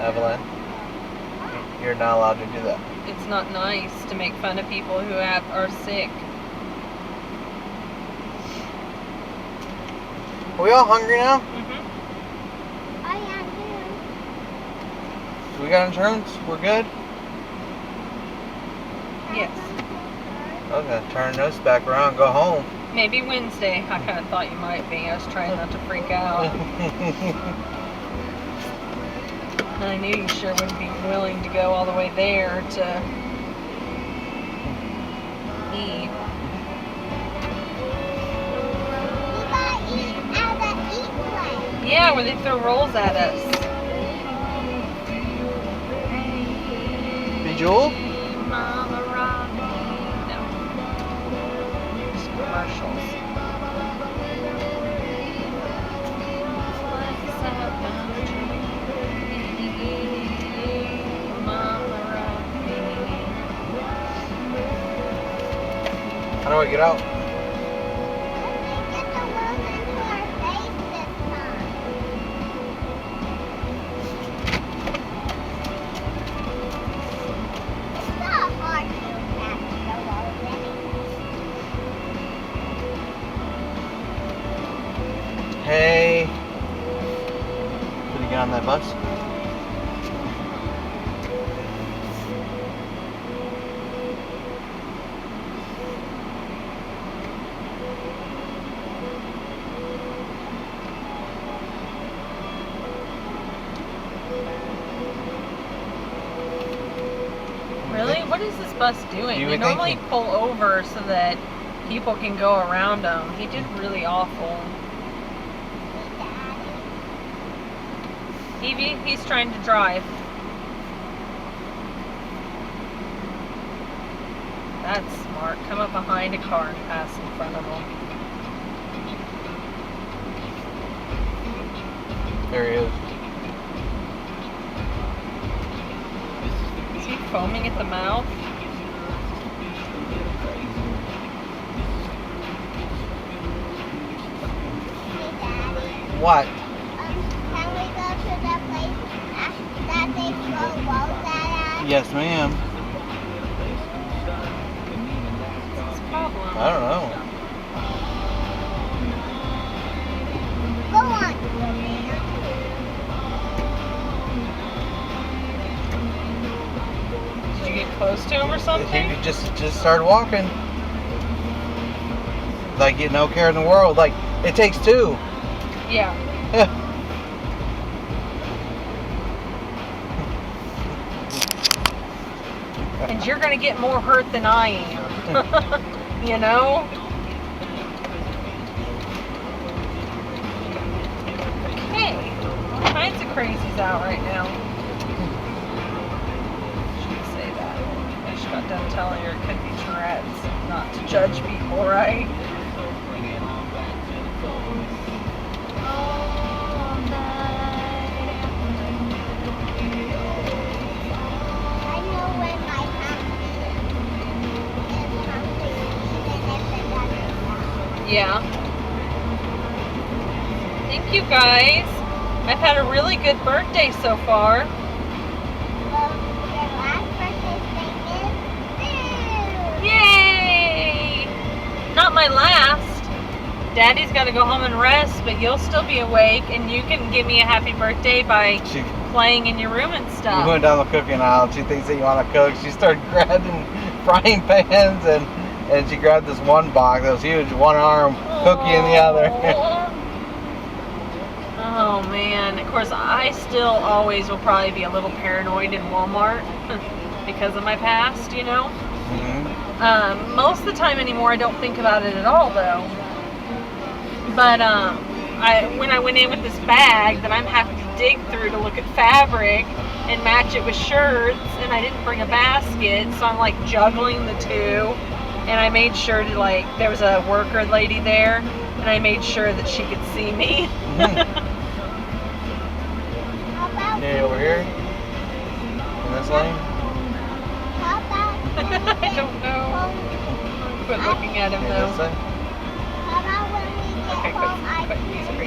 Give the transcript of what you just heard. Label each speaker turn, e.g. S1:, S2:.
S1: Evelyn. You're not allowed to do that.
S2: It's not nice to make fun of people who are sick.
S1: Are we all hungry now?
S2: Mm-hmm.
S3: I am too.
S1: We got insurance? We're good?
S2: Yes.
S1: I was going to turn this back around and go home.
S2: Maybe Wednesday. I kind of thought you might be. I was trying not to freak out. And I knew you sure wouldn't be willing to go all the way there to eat.
S3: We gotta eat at the eat place.
S2: Yeah, where they throw rolls at us.
S1: Bejeweled?
S2: Mama rock me. No. Just commercials.
S1: How do I get out?
S3: Let me get the world into our face this time. It's not hard to catch the world already.
S1: Hey. Did you get on that bus?
S2: Really? What is this bus doing?
S1: You
S2: They
S1: would think
S2: normally pull over so that people can go around them. He did really awful. Evie, he's trying to drive. That's smart. Come up behind a car and pass in front of him.
S1: There he is.
S2: Is he foaming at the mouth?
S1: What?
S3: Can we go to the place that they throw balls at us?
S1: Yes, ma'am.
S2: What's his problem?
S1: I don't know.
S3: Go on.
S2: Did you get close to him or something?
S1: He just started walking. Like you no care in the world. Like it takes two.
S2: Yeah. And you're gonna get more hurt than I am. You know? Okay. All kinds of crazies out right now. Shouldn't say that. I just got done telling her it could be Tourette's. Not to judge people, right?
S3: I know when my happy is something even if it doesn't sound.
S2: Yeah. Thank you guys. I've had a really good birthday so far.
S3: Well, your last birthday thing is
S2: Yay! Not my last. Daddy's got to go home and rest, but you'll still be awake, and you can give me a happy birthday by
S1: She
S2: playing in your room and
S1: You
S2: stuff.
S1: went down the cooking aisle. She thinks that you want to cook. She started grabbing frying pans and she grabbed this one box that was huge, one arm, cookie in the other.
S2: Oh man, of course I still always will probably be a little paranoid in Walmart because of my past, you know.
S1: Mm-hmm.
S2: Most of the time anymore I don't think about it at all though. But when I went in with this bag that I'm having to dig through to look at fabric and match it with shirts, and I didn't bring a basket, so I'm like juggling the two, and I made sure to there was a worker lady there, and I made sure that she could see me.
S3: how about
S1: Yeah, over here in this lane.
S3: how about
S2: I don't know. Quit looking at him
S1: In
S2: though.
S1: this lane.
S3: how about when we get
S2: Okay,
S3: home I
S2: quit using